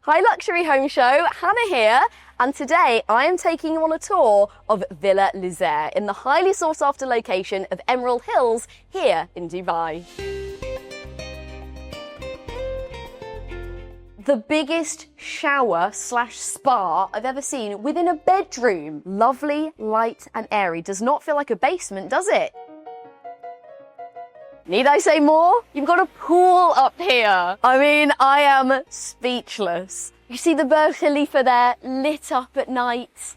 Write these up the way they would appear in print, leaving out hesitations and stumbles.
Hi Luxury Home Show, Hannah here, and today I am taking you on a tour of Villa Lizaire in the highly sought after location of Emerald Hills here in Dubai. The biggest shower/spa I've ever seen within a bedroom. Lovely, light and airy. Does not feel like a basement, does it? Need I say more? You've got a pool up here. I mean, I am speechless. You see the Burj Khalifa there, lit up at night.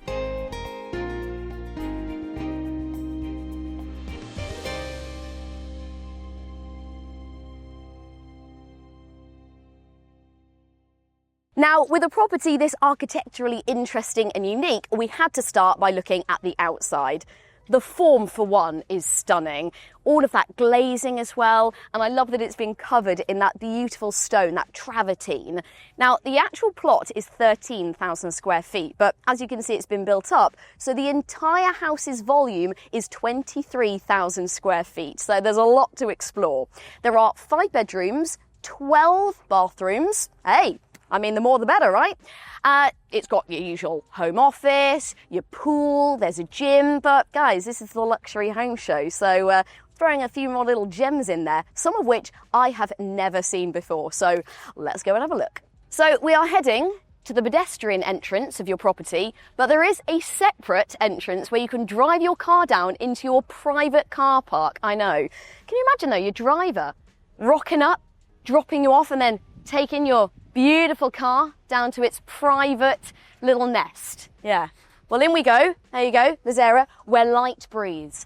Now, with a property this architecturally interesting and unique, we had to start by looking at the outside. The form, for one, is stunning. All of that glazing as well, and I love that it's been covered in that beautiful stone, that travertine. Now, the actual plot is 13,000 square feet, but as you can see, it's been built up. So the entire house's volume is 23,000 square feet. So there's a lot to explore. There are 5 bedrooms, 12 bathrooms. Hey, I mean, the more the better, right? It's got your usual home office, your pool, there's a gym, but guys, this is the Luxury Home Show, so throwing a few more little gems in there, some of which I have never seen before, so let's go and have a look. So we are heading to the pedestrian entrance of your property, but there is a separate entrance where you can drive your car down into your private car park. I know. Can you imagine though, your driver rocking up, dropping you off and then taking your beautiful car down to its private little nest. Yeah. Well, in we go. There you go, Lizaire, where light breathes.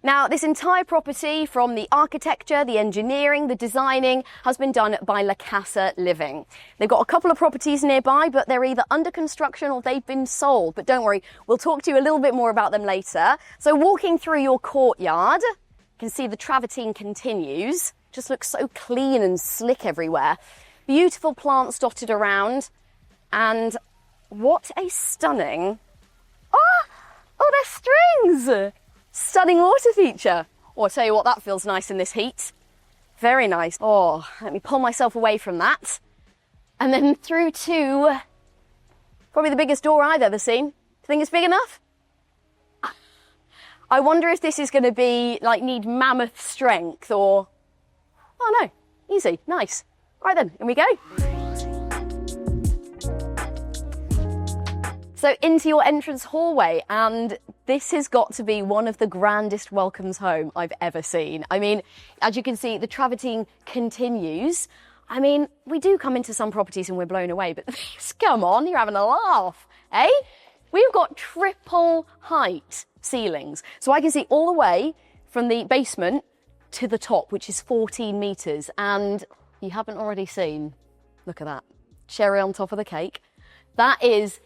Now, this entire property, from the architecture, the engineering, the designing, has been done by La Casa Living. They've got a couple of properties nearby, but they're either under construction or they've been sold. But don't worry, we'll talk to you a little bit more about them later. So walking through your courtyard, you can see the travertine continues. Just looks so clean and slick everywhere. Beautiful plants dotted around, and what a stunning, oh, they're strings! Stunning water feature. Oh, I'll tell you what, that feels nice in this heat. Very nice. Oh, let me pull myself away from that. And then through to probably the biggest door I've ever seen. Think it's big enough? I wonder if this is going to be, like, need mammoth strength or, oh no, easy, nice. Right then, in we go. So into your entrance hallway, and this has got to be one of the grandest welcomes home I've ever seen. I mean, as you can see, the travertine continues. I mean, we do come into some properties and we're blown away, but come on, you're having a laugh, eh? We've got triple height ceilings. So I can see all the way from the basement to the top, which is 14 metres, and you haven't already seen, look at that, cherry on top of the cake. That is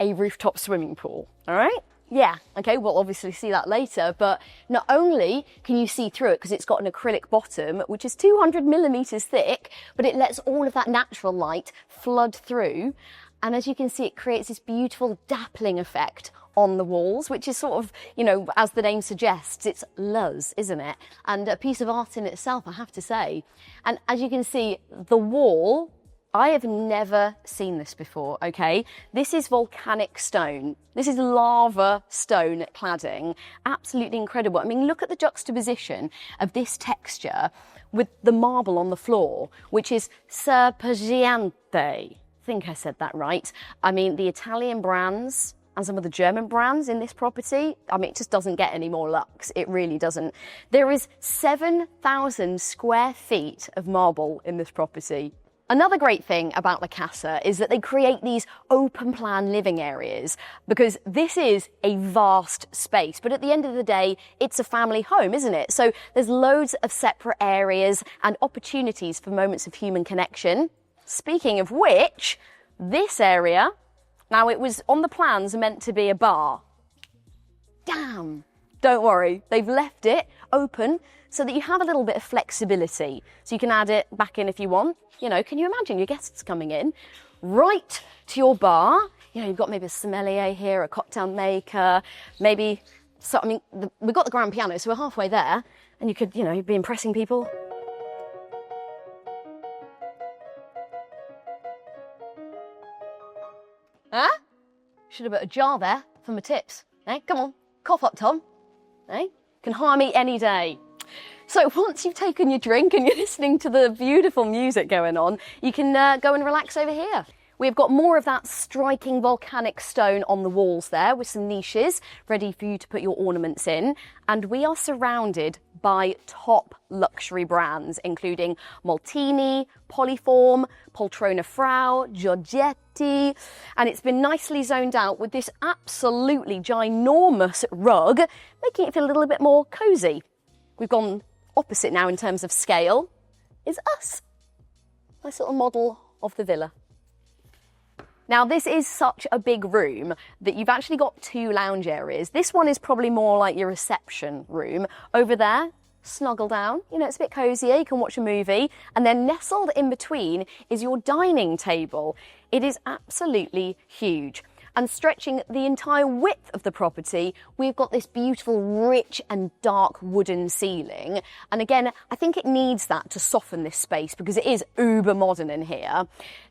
a rooftop swimming pool, all right? Yeah, okay, we'll obviously see that later, but not only can you see through it because it's got an acrylic bottom, which is 200 millimetres thick, but it lets all of that natural light flood through. And as you can see, it creates this beautiful dappling effect on the walls, which is sort of, you know, as the name suggests, it's Luz, isn't it? And a piece of art in itself, I have to say. And as you can see, the wall, I have never seen this before, okay? This is volcanic stone. This is lava stone cladding. Absolutely incredible. I mean, look at the juxtaposition of this texture with the marble on the floor, which is serpeggiante. I think I said that right. I mean, the Italian brands and some of the German brands in this property, I mean, it just doesn't get any more luxe. It really doesn't. There is 7,000 square feet of marble in this property. Another great thing about La Casa is that they create these open plan living areas, because this is a vast space, but at the end of the day, it's a family home, isn't it? So there's loads of separate areas and opportunities for moments of human connection. Speaking of which, this area, now it was on the plans meant to be a bar. Damn, don't worry, they've left it open so that you have a little bit of flexibility. So you can add it back in if you want. You know, can you imagine your guests coming in right to your bar? You know, you've got maybe a sommelier here, a cocktail maker, maybe, so I mean, we've got the grand piano, so we're halfway there, and you could, you know, be impressing people. Huh? Should have put a jar there for my tips. Eh? Come on, cough up, Tom. Eh? Can hire me any day. So once you've taken your drink and you're listening to the beautiful music going on, you can go and relax over here. We've got more of that striking volcanic stone on the walls there with some niches ready for you to put your ornaments in. And we are surrounded by top luxury brands, including Molteni, Polyform, Poltrona Frau, Giorgetti. And it's been nicely zoned out with this absolutely ginormous rug, making it feel a little bit more cosy. We've gone opposite now in terms of scale, is us. Nice little model of the villa. Now, this is such a big room that you've actually got two lounge areas. This one is probably more like your reception room. Over there, snuggle down, you know, it's a bit cozier, you can watch a movie. And then nestled in between is your dining table. It is absolutely huge. And stretching the entire width of the property, we've got this beautiful, rich and dark wooden ceiling. And again, I think it needs that to soften this space because it is uber modern in here.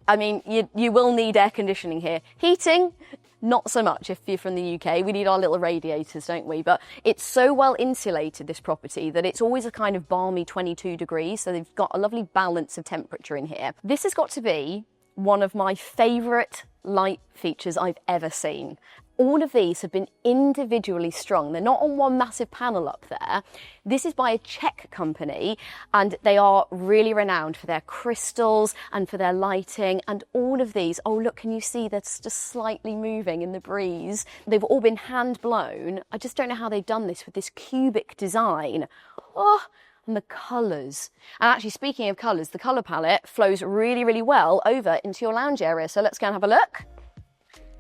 I mean, you will need air conditioning here. Heating, not so much if you're from the UK. We need our little radiators, don't we? But it's so well insulated, this property, that it's always a kind of balmy 22 degrees. So they've got a lovely balance of temperature in here. This has got to be one of my favourite light features I've ever seen. All of these have been individually strung. They're not on one massive panel up there. This is by a Czech company and they are really renowned for their crystals and for their lighting, and all of these, oh look, can you see that's just slightly moving in the breeze? They've all been hand blown. I just don't know how they've done this with this cubic design. Oh, and the colours. And actually, speaking of colours, the colour palette flows really, really well over into your lounge area. So let's go and have a look.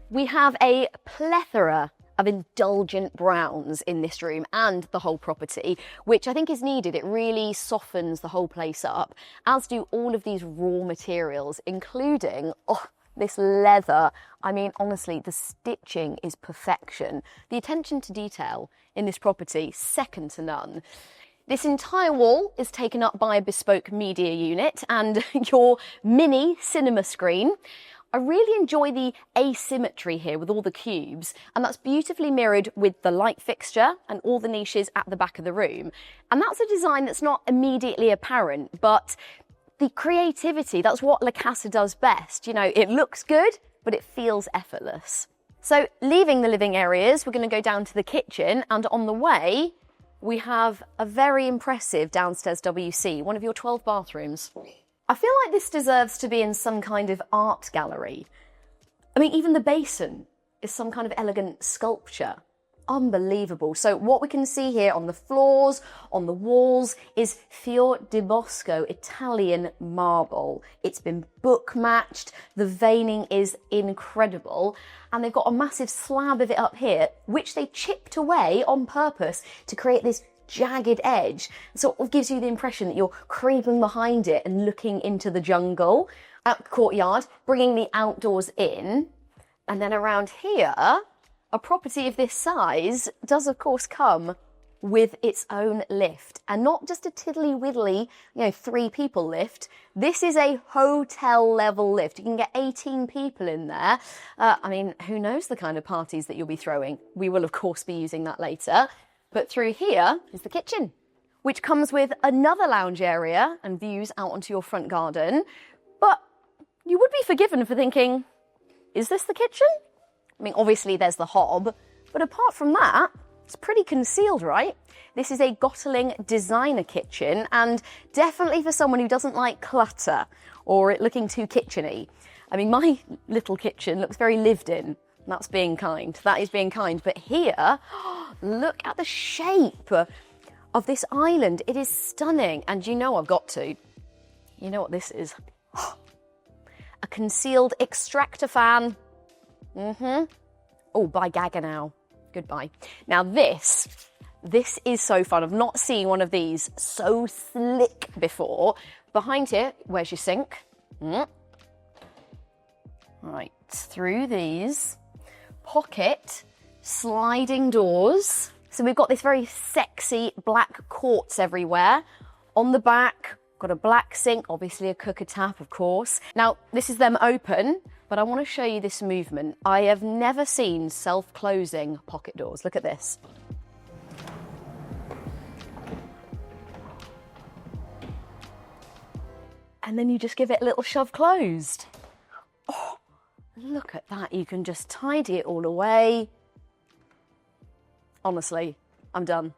We have a plethora of indulgent browns in this room and the whole property, which I think is needed. It really softens the whole place up, as do all of these raw materials, including, this leather. I mean, honestly, the stitching is perfection. The attention to detail in this property, second to none. This entire wall is taken up by a bespoke media unit and your mini cinema screen. I really enjoy the asymmetry here with all the cubes, and that's beautifully mirrored with the light fixture and all the niches at the back of the room. And that's a design that's not immediately apparent, but the creativity, that's what La Casa does best. You know, it looks good, but it feels effortless. So leaving the living areas, we're going to go down to the kitchen, and on the way, we have a very impressive downstairs WC, one of your 12 bathrooms. I feel like this deserves to be in some kind of art gallery. I mean, even the basin is some kind of elegant sculpture. Unbelievable. So what we can see here on the floors, on the walls, is Fior di Bosco Italian marble. It's been book matched. The veining is incredible. And they've got a massive slab of it up here, which they chipped away on purpose to create this jagged edge. So it gives you the impression that you're creeping behind it and looking into the jungle. Out the courtyard, bringing the outdoors in. And then around here, a property of this size does of course come with its own lift, and not just a tiddly-widdly, 3-people lift. This is a hotel level lift. You can get 18 people in there. I mean, who knows the kind of parties that you'll be throwing. We will of course be using that later. But through here is the kitchen, which comes with another lounge area and views out onto your front garden. But you would be forgiven for thinking, is this the kitchen? I mean, obviously there's the hob, but apart from that, it's pretty concealed, right? This is a Gottling designer kitchen, and definitely for someone who doesn't like clutter or it looking too kitcheny. I mean, my little kitchen looks very lived in. That's being kind. That is being kind. But here, look at the shape of this island. It is stunning. And you know I've got to. You know what this is? A concealed extractor fan. Oh, bye Gaga now. Goodbye. Now this is so fun. I've not seen one of these so slick before. Behind here, where's your sink? Right, through these pocket sliding doors. So we've got this very sexy black quartz everywhere. On the back, got a black sink, obviously a cooker tap, of course. Now, this is them open, but I want to show you this movement. I have never seen self-closing pocket doors. Look at this. And then you just give it a little shove closed. Oh, look at that. You can just tidy it all away. Honestly, I'm done.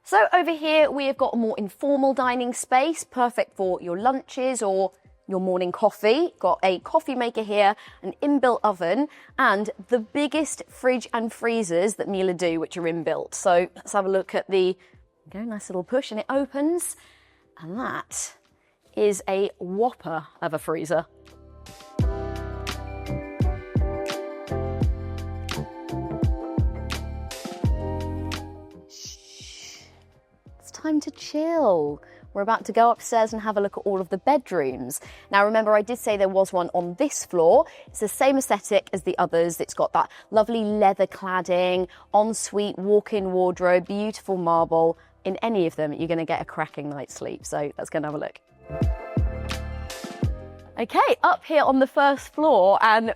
So over here, we have got a more informal dining space, perfect for your lunches or your morning coffee. Got a coffee maker here, an inbuilt oven, and the biggest fridge and freezers that Miele do, which are inbuilt. So let's have a look at the, nice little push, and it opens, and that is a whopper of a freezer. It's time to chill. We're about to go upstairs and have a look at all of the bedrooms. Now remember, I did say there was one on this floor. It's the same aesthetic as the others. It's got that lovely leather cladding, ensuite walk-in wardrobe, beautiful marble. In any of them, you're going to get a cracking night's sleep. So let's go and have a look. Okay, up here on the first floor, and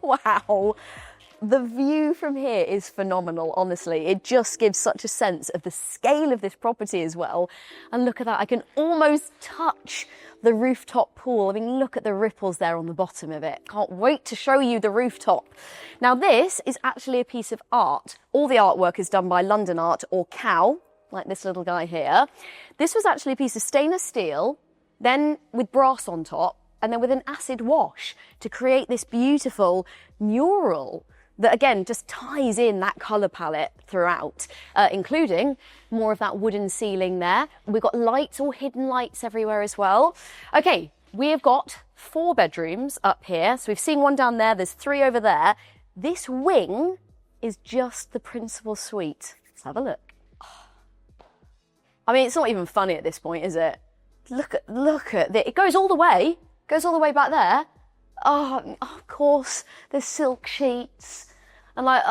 wow, the view from here is phenomenal, honestly. It just gives such a sense of the scale of this property as well. And look at that, I can almost touch the rooftop pool. I mean, look at the ripples there on the bottom of it. Can't wait to show you the rooftop. Now, this is actually a piece of art. All the artwork is done by London Art or Cow, like this little guy here. This was actually a piece of stainless steel, then with brass on top, and then with an acid wash to create this beautiful mural that, again, just ties in that colour palette throughout, including more of that wooden ceiling there. We've got lights, or hidden lights everywhere as well. Okay, we have got 4 bedrooms up here. So we've seen one down there, there's 3 over there. This wing is just the principal suite. Let's have a look. I mean, it's not even funny at this point, is it? Look at it. It goes all the way back there. Oh, of course, there's silk sheets. And like,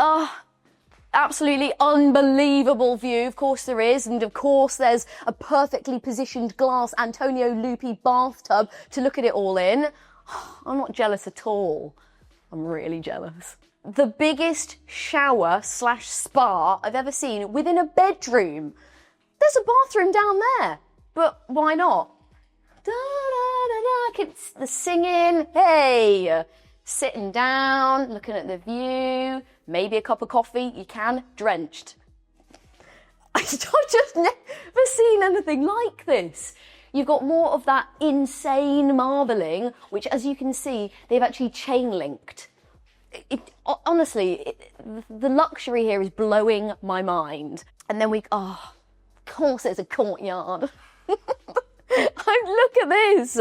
absolutely unbelievable view. Of course there is. And of course there's a perfectly positioned glass Antonio Lupi bathtub to look at it all in. I'm not jealous at all. I'm really jealous. The biggest shower / spa I've ever seen within a bedroom. There's a bathroom down there, but why not? Da, da, da, da. Kids, the singing, hey, sitting down, looking at the view, maybe a cup of coffee, you can, drenched. I've just never seen anything like this. You've got more of that insane marbling, which, as you can see, they've actually chain linked. Honestly, the luxury here is blowing my mind. And then of course there's a courtyard. Look at this.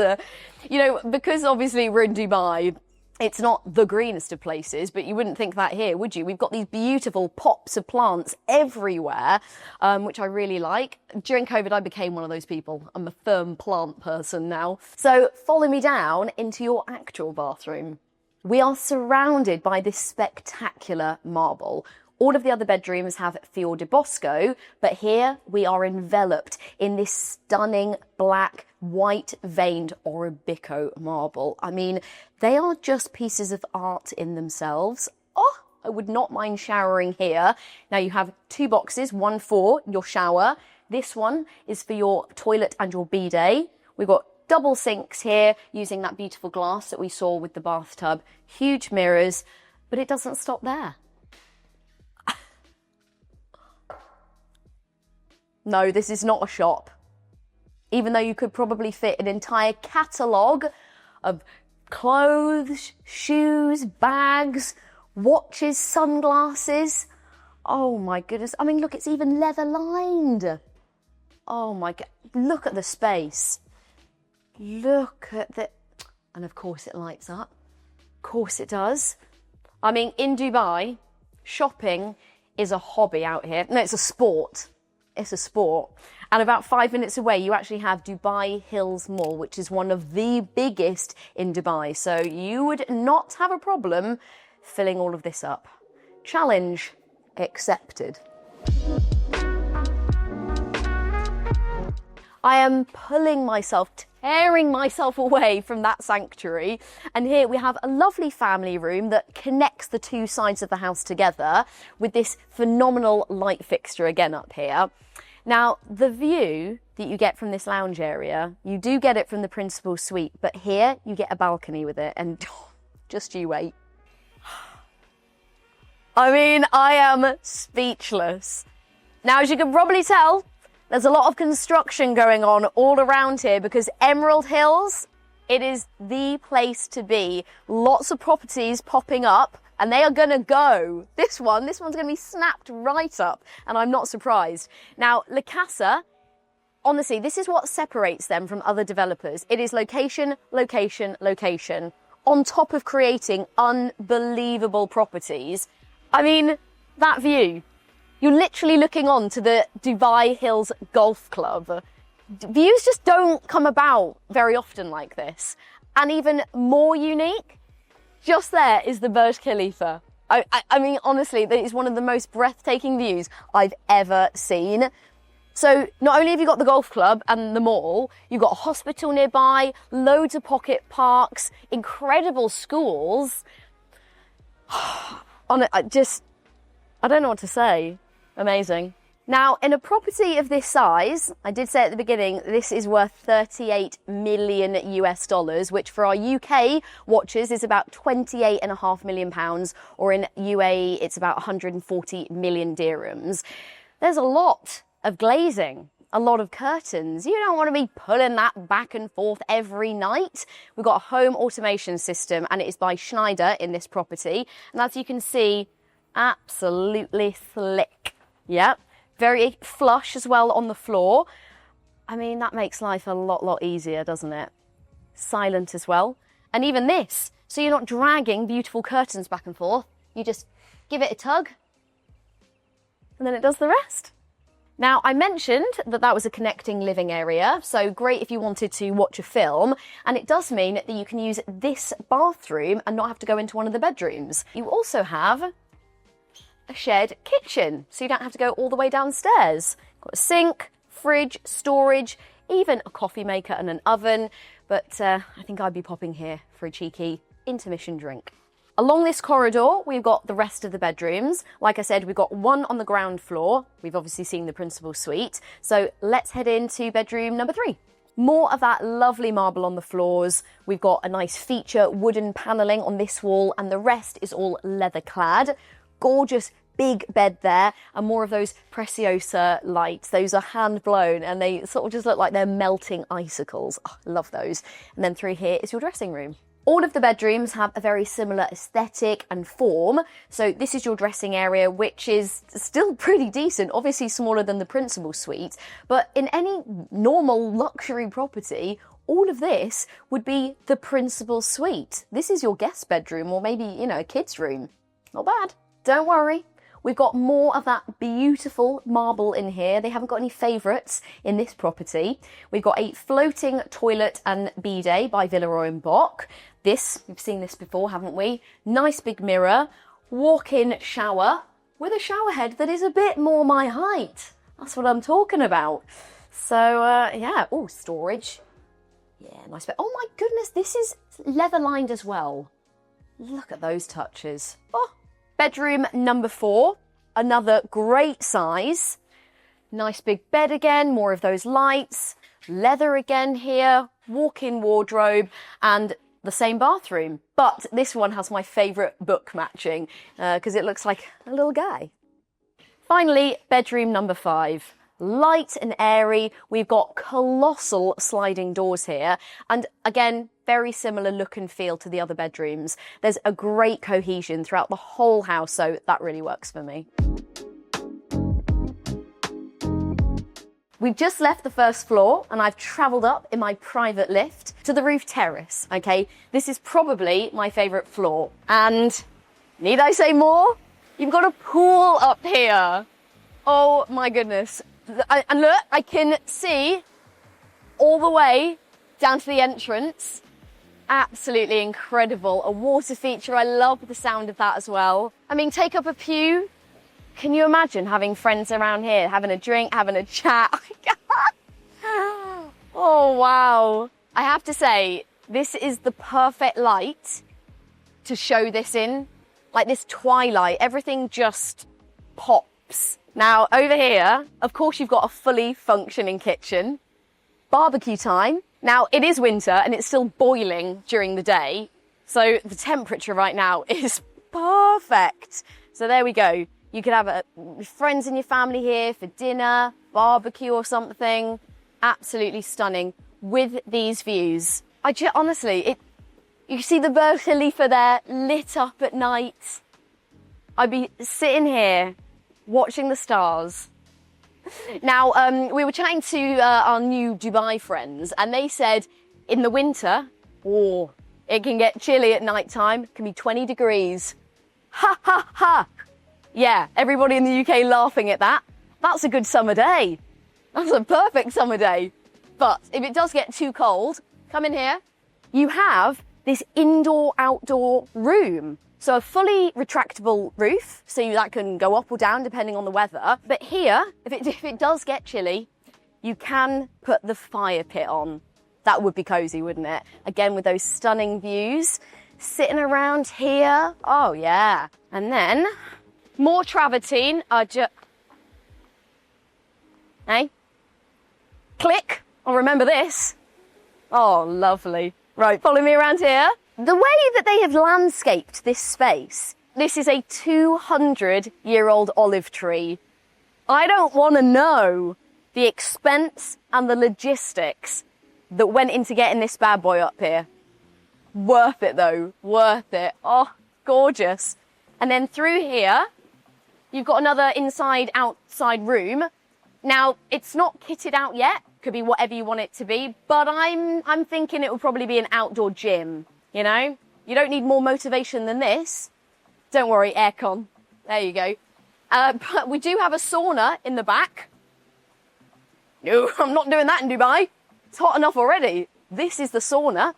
You know, because obviously we're in Dubai, it's not the greenest of places, but you wouldn't think that here, would you? We've got these beautiful pops of plants everywhere, which I really like. During COVID, I became one of those people. I'm a firm plant person now. So follow me down into your actual bathroom. We are surrounded by this spectacular marble. All of the other bedrooms have Fior di Bosco, but here we are enveloped in this stunning black, white veined Arabico marble. I mean, they are just pieces of art in themselves. Oh, I would not mind showering here. Now you have 2 boxes, one for your shower. This one is for your toilet and your bidet. We've got double sinks here using that beautiful glass that we saw with the bathtub. Huge mirrors, but it doesn't stop there. No, this is not a shop. Even though you could probably fit an entire catalogue of clothes, shoes, bags, watches, sunglasses. Oh my goodness. I mean, look, it's even leather lined. Oh my God. Look at the space. Look at the... And of course it lights up. Of course it does. I mean, in Dubai, shopping is a hobby out here. No, it's a sport. It's a sport. And about 5 minutes away, you actually have Dubai Hills Mall, which is one of the biggest in Dubai. So you would not have a problem filling all of this up. Challenge accepted. I am pulling myself tearing myself away from that sanctuary. And here we have a lovely family room that connects the two sides of the house together with this phenomenal light fixture again up here. Now, the view that you get from this lounge area, you do get it from the principal suite, but here you get a balcony with it, and just you wait. I mean, I am speechless. Now, as you can probably tell, there's a lot of construction going on all around here because Emerald Hills, it is the place to be. Lots of properties popping up and they are going to go. This one's going to be snapped right up, and I'm not surprised. Now, La Casa, honestly, this is what separates them from other developers. It is location, location, location, on top of creating unbelievable properties. I mean, that view. You're literally looking on to the Dubai Hills Golf Club. Views just don't come about very often like this. And even more unique, just there is the Burj Khalifa. I mean, honestly, that is one of the most breathtaking views I've ever seen. So not only have you got the golf club and the mall, you've got a hospital nearby, loads of pocket parks, incredible schools. I don't know what to say. Amazing. Now, in a property of this size, I did say at the beginning, this is worth 38 million US dollars, which for our UK watchers is about 28.5 million pounds, or in UAE, it's about 140 million dirhams. There's a lot of glazing, a lot of curtains. You don't want to be pulling that back and forth every night. We've got a home automation system, and it is by Schneider in this property. And as you can see, absolutely slick. Yep. Very flush as well on the floor. I mean, that makes life a lot easier, doesn't it? Silent as well. And even this, so you're not dragging beautiful curtains back and forth. You just give it a tug, and then it does the rest. Now, I mentioned that that was a connecting living area, so great if you wanted to watch a film, and it does mean that you can use this bathroom and not have to go into one of the bedrooms. You also have a shared kitchen, so you don't have to go all the way downstairs. Got a sink, fridge, storage, even a coffee maker and an oven, but I think I'd be popping here for a cheeky intermission drink. Along this corridor, we've got the rest of the bedrooms. Like I said, we've got one on the ground floor. We've obviously seen the principal suite. So let's head into bedroom number 3. More of that lovely marble on the floors. We've got a nice feature wooden panelling on this wall, and the rest is all leather clad. Gorgeous big bed there, and more of those preciosa lights. Those are hand blown and they sort of just look like they're melting icicles. Oh, I love those. And then through here is your dressing room. All of the bedrooms have a very similar aesthetic and form. So this is your dressing area, which is still pretty decent, obviously smaller than the principal suite, but in any normal luxury property, all of this would be the principal suite. This is your guest bedroom, or maybe, you know, a kid's room. Not bad. Don't worry. We've got more of that beautiful marble in here. They haven't got any favourites in this property. We've got a floating toilet and bidet by Villeroy & Boch. We've seen this before, haven't we? Nice big mirror, walk-in shower with a shower head that is a bit more my height. That's what I'm talking about. So, yeah. Oh, storage. Yeah, nice bit. Oh my goodness, this is leather lined as well. Look at those touches. Oh. Bedroom number 4, another great size. Nice big bed again, more of those lights. Leather again here, walk-in wardrobe, and the same bathroom. But this one has my favourite book matching, because it looks like a little guy. Finally, bedroom number 5. Light and airy. We've got colossal sliding doors here. And again, very similar look and feel to the other bedrooms. There's a great cohesion throughout the whole house, so that really works for me. We've just left the first floor and I've travelled up in my private lift to the roof terrace, okay? This is probably my favourite floor. And need I say more? You've got a pool up here. Oh my goodness. And look, I can see all the way down to the entrance. Absolutely incredible. A water feature. I love the sound of that as well. I mean, take up a pew. Can you imagine having friends around here, having a drink, having a chat? Oh, wow. I have to say, this is the perfect light to show this in. Like this twilight, everything just pops. Now, over here, of course, you've got a fully functioning kitchen. Barbecue time. Now, it is winter and it's still boiling during the day. So the temperature right now is perfect. So there we go. You could have friends and your family here for dinner, barbecue or something. Absolutely stunning with these views. Honestly, you see the Burj Khalifa there lit up at night. I'd be sitting here watching the stars. Now, we were chatting to our new Dubai friends and they said in the winter, it can get chilly at night time. It can be 20 degrees. Ha, ha, ha. Yeah, everybody in the UK laughing at that. That's a good summer day. That's a perfect summer day. But if it does get too cold, come in here. You have this indoor-outdoor room. So a fully retractable roof, so that can go up or down depending on the weather. But here, if it does get chilly, you can put the fire pit on. That would be cozy, wouldn't it? Again, with those stunning views. Sitting around here, oh yeah. And then, more travertine. Hey? Click, I'll remember this. Oh, lovely. Right, follow me around here. The way that they have landscaped this space, this is a 200-year-old olive tree. I don't want to know the expense and the logistics that went into getting this bad boy up here. Worth it though, worth it. Oh, gorgeous. And then through here, you've got another inside-outside room. Now, it's not kitted out yet. Could be whatever you want it to be, but I'm thinking it will probably be an outdoor gym. You know, you don't need more motivation than this. Don't worry, aircon. There you go. But we do have a sauna in the back. No, I'm not doing that in Dubai. It's hot enough already. This is the sauna.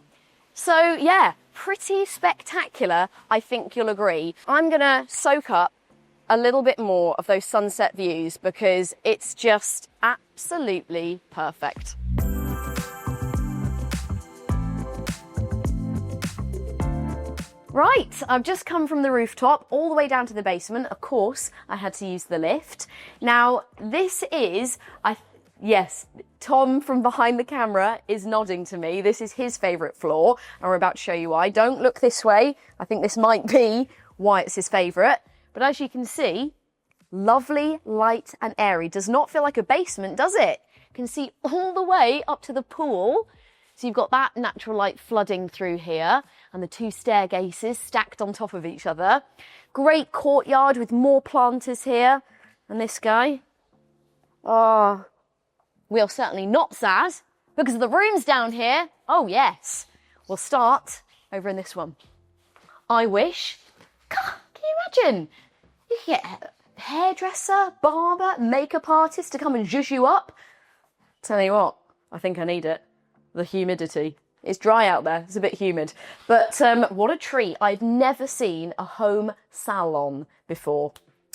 So yeah, pretty spectacular, I think you'll agree. I'm gonna soak up a little bit more of those sunset views because it's just absolutely perfect. Right, I've just come from the rooftop all the way down to the basement. Of course, I had to use the lift. Now, this is, yes, Tom from behind the camera is nodding to me. This is his favourite floor, and we're about to show you why. Don't look this way. I think this might be why it's his favourite. But as you can see, lovely, light and airy. Does not feel like a basement, does it? You can see all the way up to the pool. So you've got that natural light flooding through here and the two staircases stacked on top of each other. Great courtyard with more planters here. And this guy, oh, we are certainly not sad because of the rooms down here. Oh yes, we'll start over in this one. I wish, God, can you imagine? You could get a hairdresser, barber, makeup artist to come and zhuzh you up. Tell you what, I think I need it. The humidity. It's dry out there. It's a bit humid. But what a treat. I've never seen a home salon before.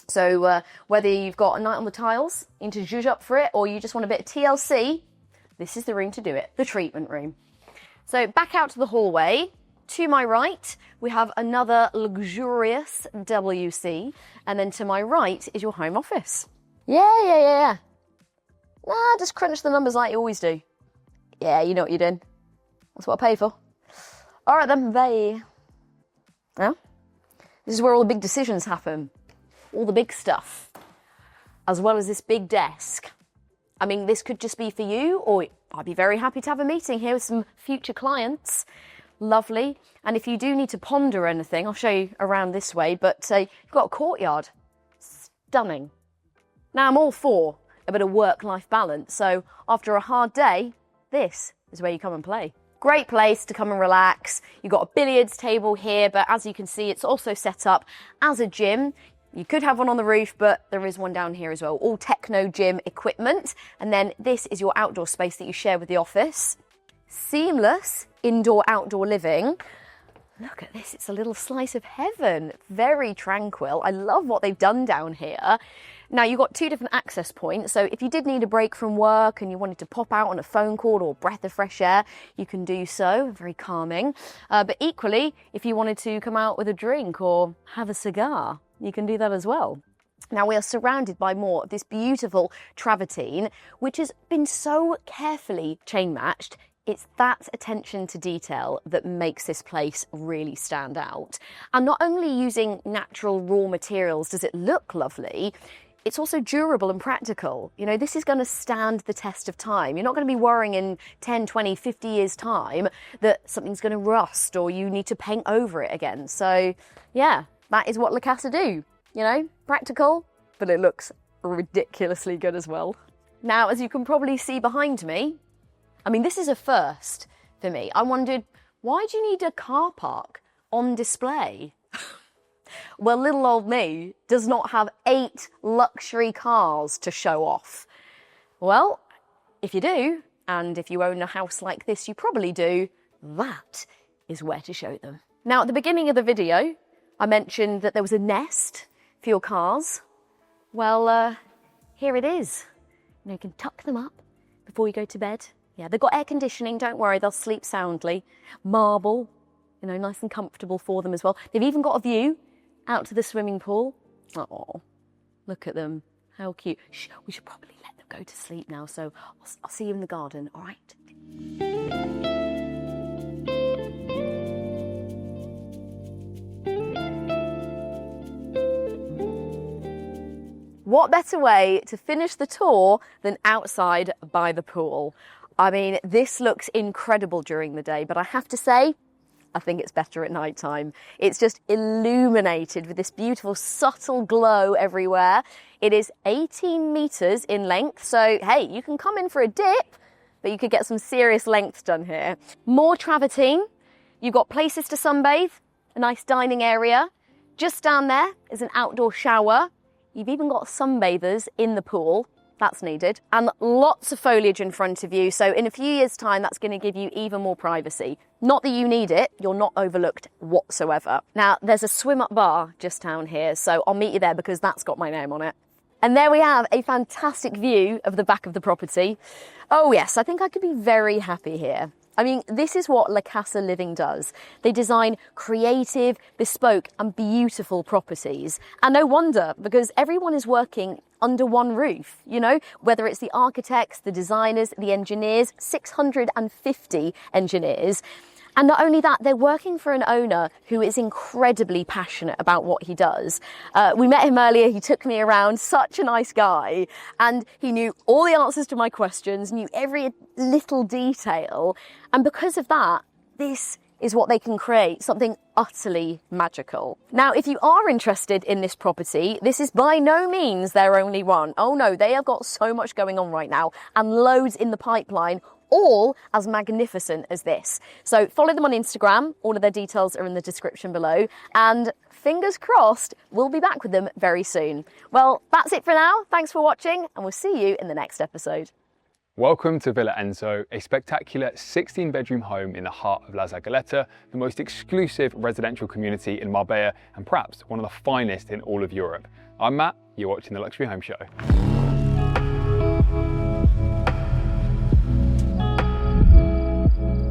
So whether you've got a night on the tiles, you need to zhuzh up for it, or you just want a bit of TLC, this is the room to do it. The treatment room. So back out to the hallway. To my right, we have another luxurious WC. And then to my right is your home office. Yeah. Nah, just crunch the numbers like you always do. Yeah, you know what you're doing. That's what I pay for. All right then, bye. Well, this is where all the big decisions happen. All the big stuff. As well as this big desk. I mean, this could just be for you, or I'd be very happy to have a meeting here with some future clients. Lovely. And if you do need to ponder anything, I'll show you around this way, but you've got a courtyard. Stunning. Now, I'm all for a bit of work-life balance, so after a hard day, this is where you come and play. Great place to come and relax. You've got a billiards table here, but as you can see, it's also set up as a gym. You could have one on the roof, but there is one down here as well. All techno gym equipment. And then this is your outdoor space that you share with the office. Seamless indoor-outdoor living. Look at this, it's a little slice of heaven. Very tranquil. I love what they've done down here. Now, you've got two different access points, so if you did need a break from work and you wanted to pop out on a phone call or a breath of fresh air, you can do so, very calming. But equally, if you wanted to come out with a drink or have a cigar, you can do that as well. Now, we are surrounded by more of this beautiful travertine, which has been so carefully chain matched. It's that attention to detail that makes this place really stand out. And not only using natural raw materials does it look lovely, it's also durable and practical. You know, this is going to stand the test of time. You're not going to be worrying in 10, 20, 50 years' time that something's going to rust or you need to paint over it again. So, yeah, that is what La Casa do. You know, practical, but it looks ridiculously good as well. Now, as you can probably see behind me, I mean, this is a first for me. I wondered, why do you need a car park on display? Well, little old me does not have 8 luxury cars to show off. Well, if you do, and if you own a house like this, you probably do, that is where to show them. Now, at the beginning of the video, I mentioned that there was a nest for your cars. Well, here it is. You can tuck them up before you go to bed. Yeah, they've got air conditioning, don't worry, they'll sleep soundly. Marble, nice and comfortable for them as well. They've even got a view out to the swimming pool. Oh, look at them, how cute. Shh, we should probably let them go to sleep now, so I'll see you in the garden, all right? What better way to finish the tour than outside by the pool? I mean, this looks incredible during the day, but I have to say, I think it's better at night time. It's just illuminated with this beautiful subtle glow everywhere. It is 18 meters in length, so hey, you can come in for a dip, but you could get some serious length done here. More travertine. You've got places to sunbathe, a nice dining area. Just down there is an outdoor shower. You've even got sunbathers in the pool. That's needed. And lots of foliage in front of you. So in a few years' time, that's going to give you even more privacy. Not that you need it. You're not overlooked whatsoever. Now, there's a swim-up bar just down here. So I'll meet you there because that's got my name on it. And there we have a fantastic view of the back of the property. Oh yes, I think I could be very happy here. I mean, this is what La Casa Living does. They design creative, bespoke and beautiful properties. And no wonder, because everyone is working under one roof, whether it's the architects, the designers, the engineers, 650 engineers. And not only that, they're working for an owner who is incredibly passionate about what he does. We met him earlier, he took me around, such a nice guy. And he knew all the answers to my questions, knew every little detail. And because of that, this is what they can create, something utterly magical. Now, if you are interested in this property, this is by no means their only one. Oh no, they have got so much going on right now and loads in the pipeline, all as magnificent as this. So follow them on Instagram. All of their details are in the description below. And fingers crossed, we'll be back with them very soon. Well, that's it for now. Thanks for watching, and we'll see you in the next episode. Welcome to Villa Enzo, a spectacular 16-bedroom home in the heart of La Zagaleta, the most exclusive residential community in Marbella and perhaps one of the finest in all of Europe. I'm Matt, you're watching The Luxury Home Show.